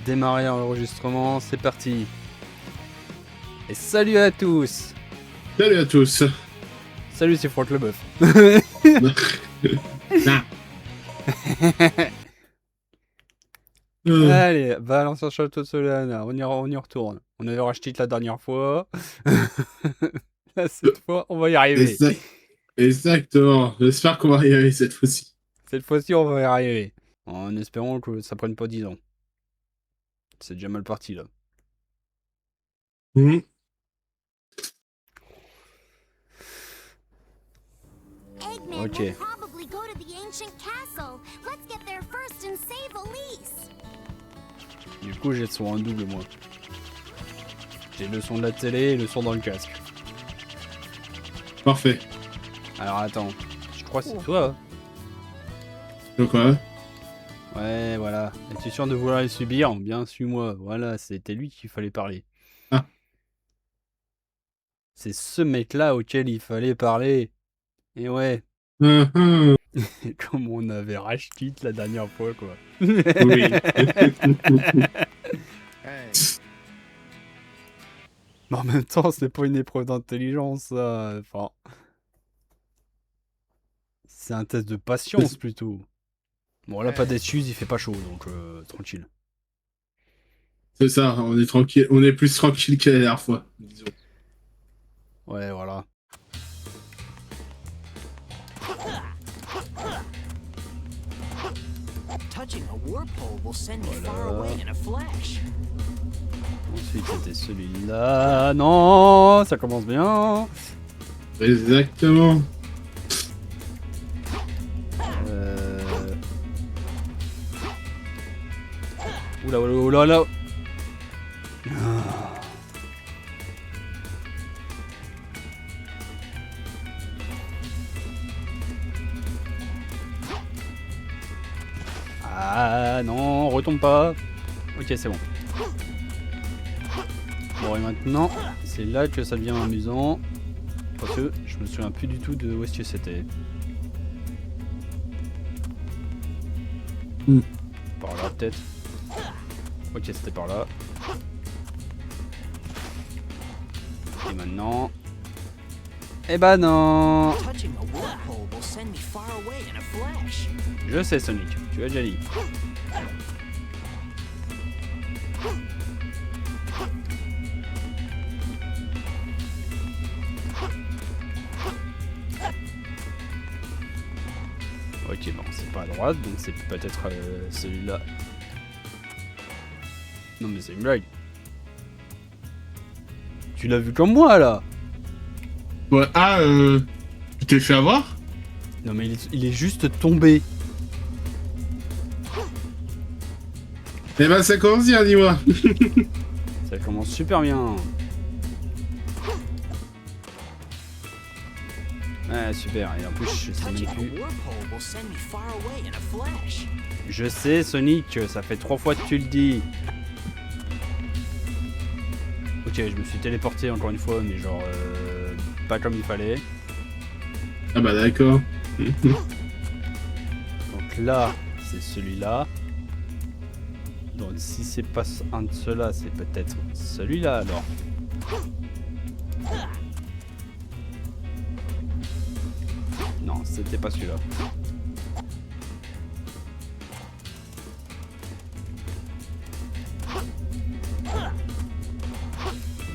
démarrer l'enregistrement, c'est parti. Et salut à tous. Salut à tous. Salut, c'est Franck Leboeuf. Allez, balance un château de Solana, on y retourne. On avait racheté la dernière fois. Là, cette fois, on va y arriver. Exactement. J'espère qu'on va y arriver cette fois-ci. Cette fois-ci, on va y arriver. En espérant que ça prenne pas 10 ans. C'est déjà mal parti, là. Ok. Du coup, j'ai le son en double, moi. J'ai le son de la télé et le son dans le casque. Parfait. Alors attends, je crois que c'est toi. Donc quoi? Ouais, voilà. Es-tu sûr de vouloir les subir? Bien, suis-moi. Voilà, c'était lui qu'il fallait parler. Ah. C'est ce mec-là auquel il fallait parler. Et ouais. Comme on avait racheté la dernière fois, quoi. Oui. Mais en même temps, c'est pas une épreuve d'intelligence, ça. Enfin... C'est un test de patience, plutôt. Bon, là, pas d'excuses, il fait pas chaud, donc tranquille. C'est ça, on est tranquille. On est plus tranquille que la dernière fois, disons. Ouais, voilà. Ensuite, c'était celui-là. Non, ça commence bien. Exactement. Oula, oula, oula, oula. Ah non, retombe pas. Ok, c'est bon. Bon, et maintenant, c'est là que ça devient amusant. Parce que je me souviens plus du tout de où est-ce que c'était. Par là, peut-être. Ok, c'était par là. Et maintenant... Eh ben non. Je sais, Sonic, tu as déjà dit. Ok, bon, c'est pas à droite, donc c'est peut-être celui-là. Non mais c'est une blague. Tu l'as vu comme moi, là? Ouais, tu t'es fait avoir? Non mais il est juste tombé. Eh ben ça commence bien, dis-moi. Ça commence super bien. Ouais, super. Et en plus, je sais même plus. Je sais, Sonic, ça fait 3 fois que tu le dis. Ok, je me suis téléporté encore une fois, mais genre pas comme il fallait. Ah bah d'accord. Donc là, c'est celui-là. Donc si c'est pas un de ceux-là, c'est peut-être celui-là alors. Non, c'était pas celui-là.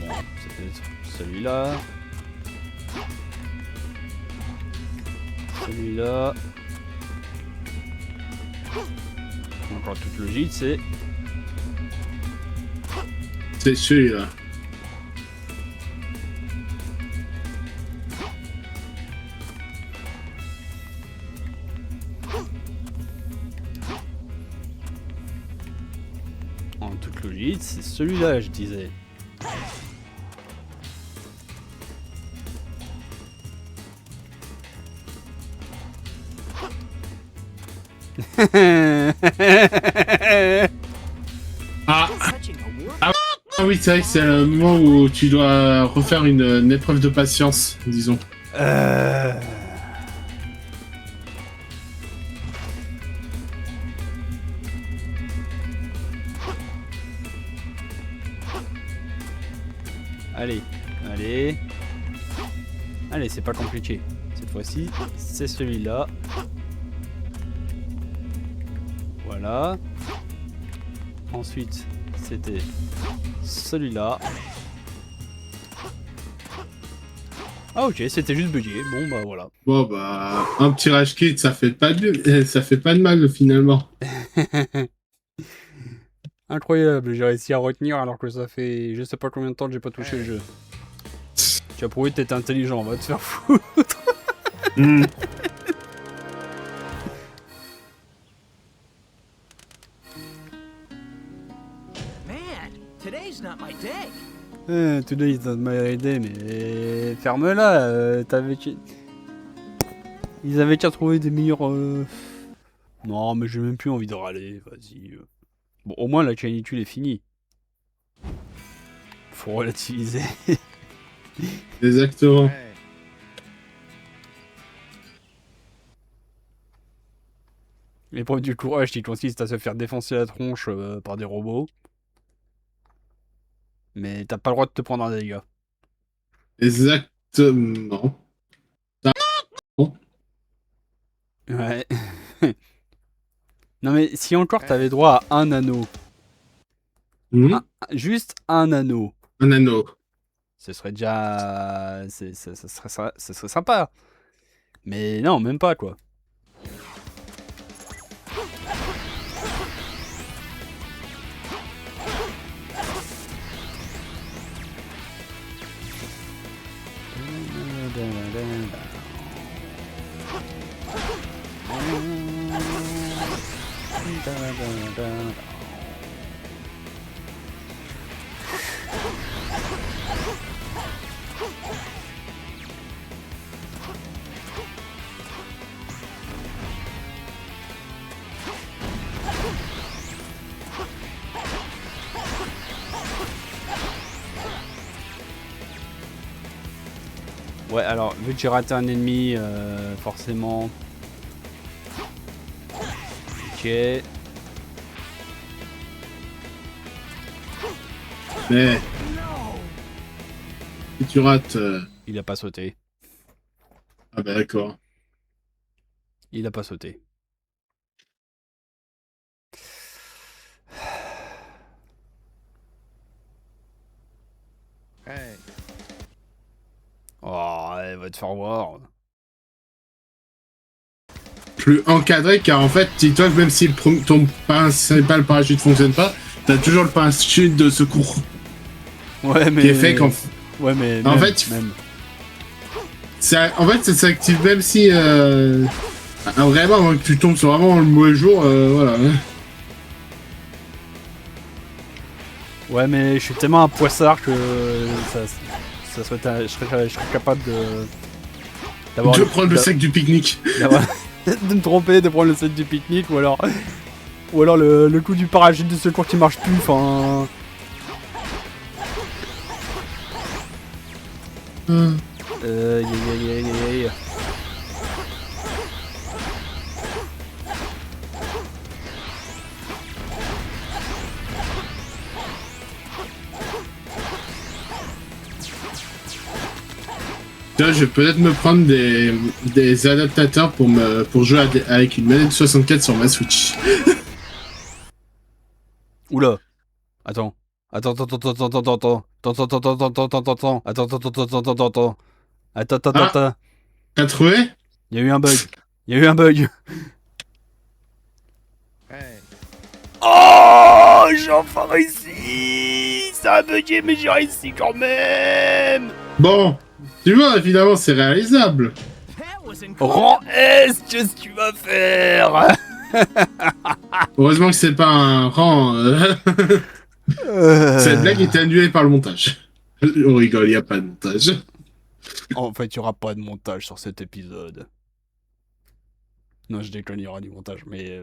Bon, c'est peut-être celui-là. Celui-là. Encore toute logique, c'est... C'est celui-là. En toute logique, c'est celui-là, je disais. Ah oui, c'est vrai que c'est le moment où tu dois refaire une épreuve de patience, disons. Allez, allez. Allez, c'est pas compliqué. Cette fois-ci, c'est celui-là. Voilà. Ensuite, c'était celui-là. Ah ok, c'était juste bugué. Bon bah voilà. Bon bah, un petit rage quit, ça fait pas de mal finalement. Incroyable, j'ai réussi à retenir alors que ça fait je sais pas combien de temps que j'ai pas touché le jeu. Tu as prouvé que t'étais intelligent, va te faire foutre. Man, today's not my day. Today is not my idea, mais ferme-la, Ils avaient qu'à trouver des meilleurs... Non, mais j'ai même plus envie de râler, vas-y. Bon, au moins la canicule est finie. Faut relativiser. Exactement. L'épreuve du courage qui consiste à se faire défoncer la tronche par des robots. Mais t'as pas le droit de te prendre un dégât. Exactement. Ouais. Non mais si encore t'avais droit à un anneau. Juste un anneau. Un anneau. Ce serait déjà... ça serait sympa. Mais non, même pas quoi. Ouais, alors, vu que j'ai raté un ennemi, forcément... Ok. Mais... Si tu rates... Il a pas sauté. Ah bah d'accord. Il a pas sauté. Hey. Oh, elle va te faire voir. Plus encadré, car en fait, dis-toi que même si ton principal parachute fonctionne pas, t'as toujours le parachute de secours. Ouais, mais... Qui est fait quand... Ouais, mais... En même, fait, même. Ça s'active même si... vraiment, avant que tu tombes sur vraiment le mauvais jour, voilà. Ouais, mais je suis tellement un poissard que ça serait, je serais capable de... De prendre le sac du pique-nique. De me tromper, de prendre le sac du pique-nique, ou alors le coup du parachute de secours qui marche plus, enfin... Aïe. Tu vois, je vais peut-être me prendre des adaptateurs pour jouer avec une manette 64 sur ma Switch. Oula. Attends. Attends. T'as trouvé? Il y a eu un bug. Hey. Oh, j'ai enfin réussi. Ça a bugué, mais j'ai réussi quand même. Bon, tu vois, évidemment, c'est réalisable. That was incredible. Rang S, qu'est-ce que tu vas faire? Heureusement que c'est pas un rang. Cette blague est annulée par le montage. On rigole, y a pas de montage. En fait, il n'y aura pas de montage sur cet épisode. Non, je déconne, il y aura du montage, mais...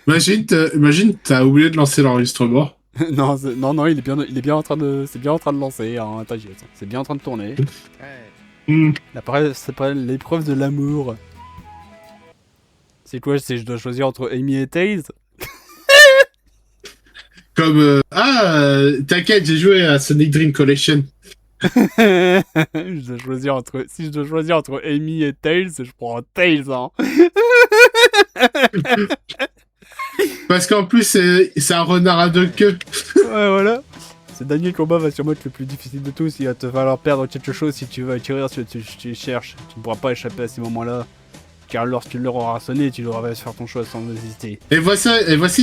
Imagine, t'as oublié de lancer l'enregistrement. non, il est bien en train de... C'est bien en train de lancer, hein, t'inquiète. C'est bien en train de tourner. Hey. Ça s'appelle l'épreuve de l'amour. C'est quoi? Je dois choisir entre Amy et Taze? Comme... t'inquiète, j'ai joué à Sonic Dream Collection. Je dois choisir entre... Si je dois choisir entre Amy et Tails, je prends Tails, hein. Parce qu'en plus, c'est un renard à 2 queues. Ouais, voilà. Ce dernier combat va sûrement être le plus difficile de tous. Il va te falloir perdre quelque chose si tu veux acquérir ce que tu cherches. Tu ne pourras pas échapper à ces moments-là. Car lorsqu'il leur aura sonné, tu devras faire ton choix sans hésiter. Et voici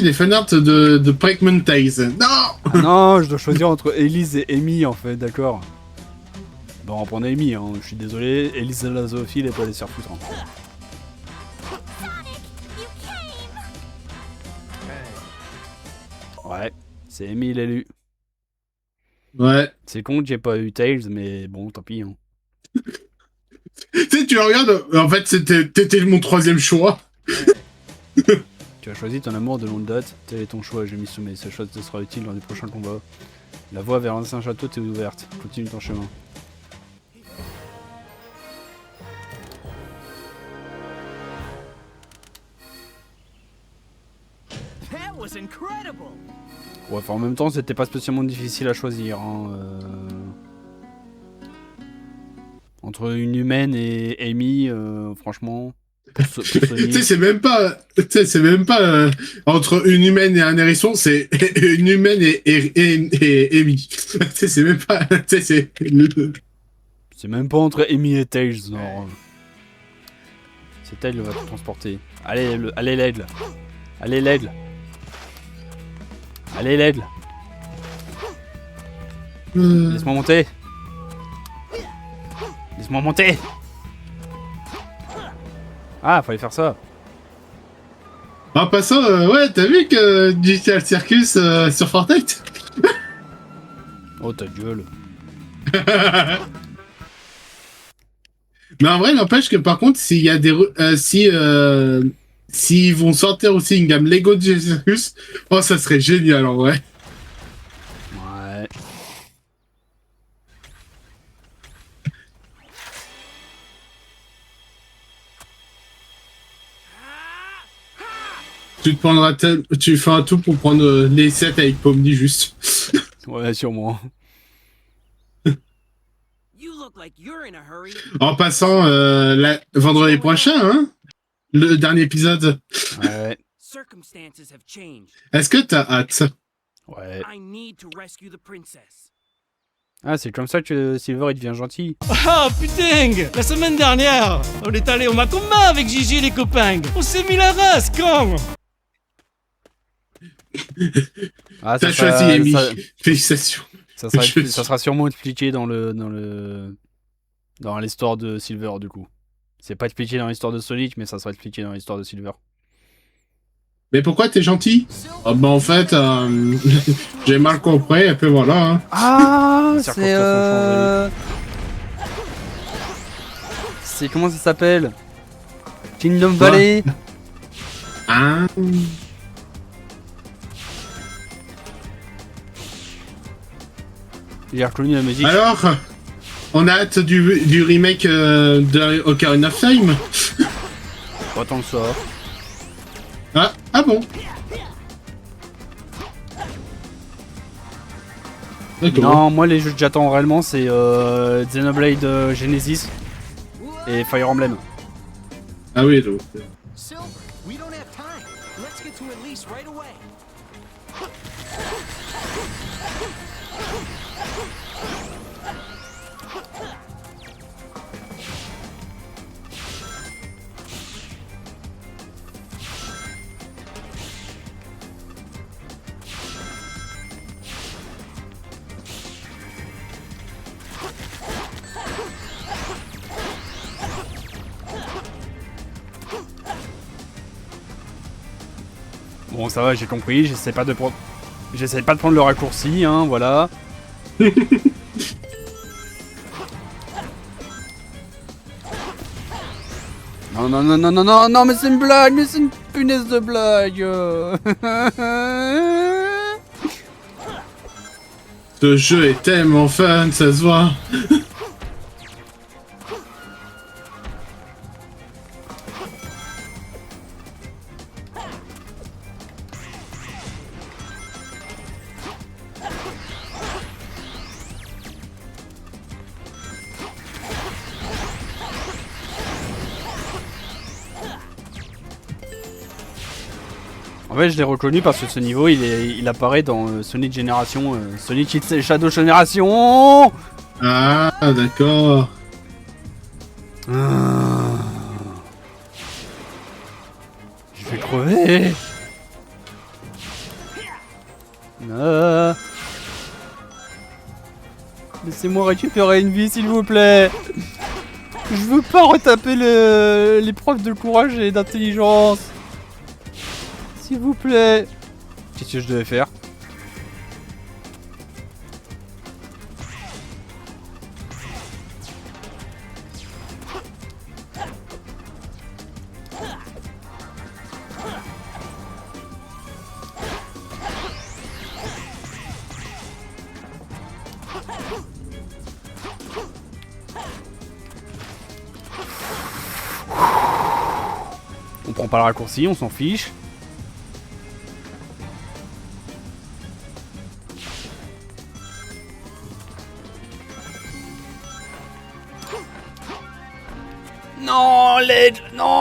les fanarts de Breakman Tails. Non. Ah non, je dois choisir entre Elise et Amy en fait, d'accord. Bon, on va prendre Amy, hein. Je suis désolé. Elise la zoophile et pas les faire foutre. Hein. Ouais, c'est Amy l'élu. Ouais. C'est con que j'ai pas eu Tails, mais bon, tant pis. Hein. Tu sais, tu regardes, en fait, t'étais mon 3e choix. Tu as choisi ton amour de longue date, tel est ton choix, j'ai mis soumis. Ce choix te sera utile dans les prochains combats. La voie vers l'ancien château t'est ouverte, continue ton chemin. That was incredible. Ouais, enfin, en même temps, c'était pas spécialement difficile à choisir. Hein, Entre une humaine et Amy, franchement... Pour Tu Sonic. sais, c'est même pas entre une humaine et un hérisson, c'est une humaine et Amy. Tu sais, c'est même pas. Tu sais, C'est même pas entre Amy et Tails, genre. C'est Tails qui va te transporter. Allez, allez l'aigle. Allez l'aigle. Allez l'aigle. Laisse-moi monter. Laisse-moi monter. Ah, fallait faire ça. En passant, ouais, t'as vu que Digital Circus sur Fortnite? Oh, ta gueule. Mais en vrai, n'empêche que par contre, s'il y a des. S'ils vont sortir aussi une gamme Lego Digital Circus, oh, ça serait génial en vrai. Ouais. Tu fais un tout pour prendre les sets avec Pomni juste. Ouais, sûrement. You look like you're in a hurry. En passant, vendredi prochain, hein, le dernier épisode. Ouais. Circumstances have changed. Est-ce que t'as hâte? Ouais. I need to rescue the princess. Ah, c'est comme ça que Silver il devient gentil. Ah putain! La semaine dernière, on est allé au Macumba avec Gigi et les copains. On s'est mis la race quand? Ah, T'as choisi Amy. Félicitations. Ça sera sûrement expliqué dans l'histoire de Silver du coup. C'est pas expliqué dans l'histoire de Sonic, mais ça sera expliqué dans l'histoire de Silver. Mais pourquoi t'es gentil? Oh, bah en fait, j'ai mal compris, et puis voilà. Hein. Ah, c'est c'est comment ça s'appelle? Kingdom Valley. Ah. J'ai reconnu la musique. Alors, on a hâte du remake de Ocarina of Time. Pas tant que ça. Ah bon? D'accord. Non, moi les jeux que j'attends réellement c'est Xenoblade Genesis et Fire Emblem. Ah oui, donc. Silver, we don't have time. Let's get to Elise right away. Bon ça va, j'ai compris, j'essaie pas de prendre le raccourci, hein, voilà. Non, non, non, non, non, non, non, mais c'est une blague, mais c'est une punaise de blague. Ce jeu est tellement fun, ça se voit. En fait, je l'ai reconnu parce que ce niveau, il apparaît dans Sonic Génération, Sonic X Shadow Génération. Ah, d'accord. Ah. Je vais crever. Ah. Laissez-moi récupérer une vie, s'il vous plaît. Je veux pas retaper l'épreuve de courage et d'intelligence. S'il vous plaît. Qu'est-ce que je devais faire? On prend pas le raccourci, on s'en fiche. Non,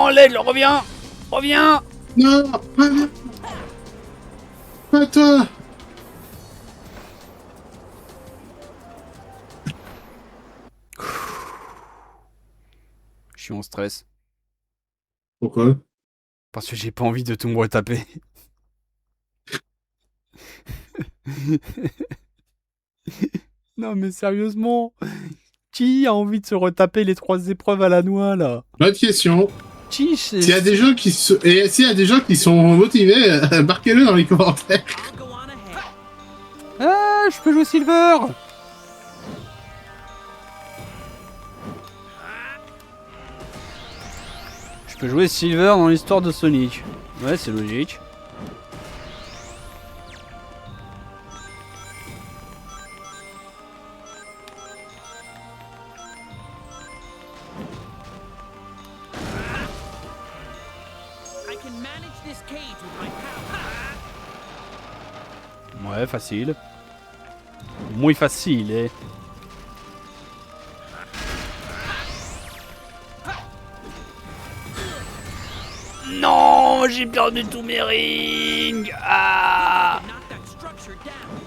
Ledge, reviens, reviens. Non, pas, pas toi. Je suis en stress. Pourquoi? Parce que j'ai pas envie de tout me retaper. Non mais sérieusement, qui a envie de se retaper les 3 épreuves à la noix là? Bonne question. Qui S'il y a des gens qui et s'il y a des gens qui sont motivés, marquez-le dans les commentaires. I'll go on ahead. Ah, je peux jouer Silver. Je peux jouer Silver dans l'histoire de Sonic. Ouais, c'est logique. I can manage this cage with my power. Ouais, facile. Muy facile, eh. Non, j'ai perdu tous mes rings. Ah. Knock that structure down.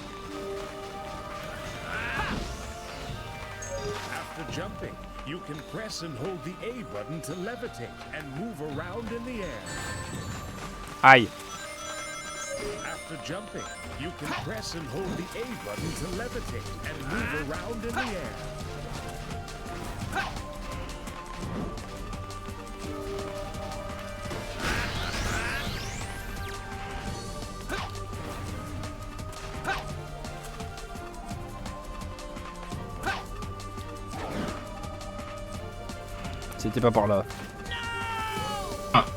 After jumping, you can press and hold the A button to levitate and move around in the air. Aïe. After jumping, you can press and hold the A button to levitate and move around in the air. C'était pas par là. Ah. «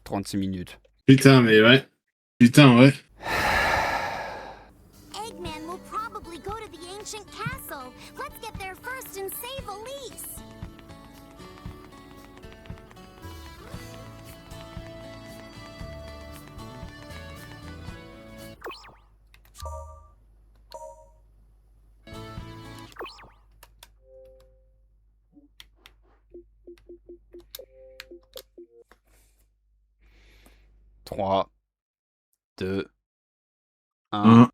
36 minutes. Putain, mais ouais. Putain, ouais. Eggman will probably go to the ancient castle. Let's get there first and save Elise. Trois, deux, un.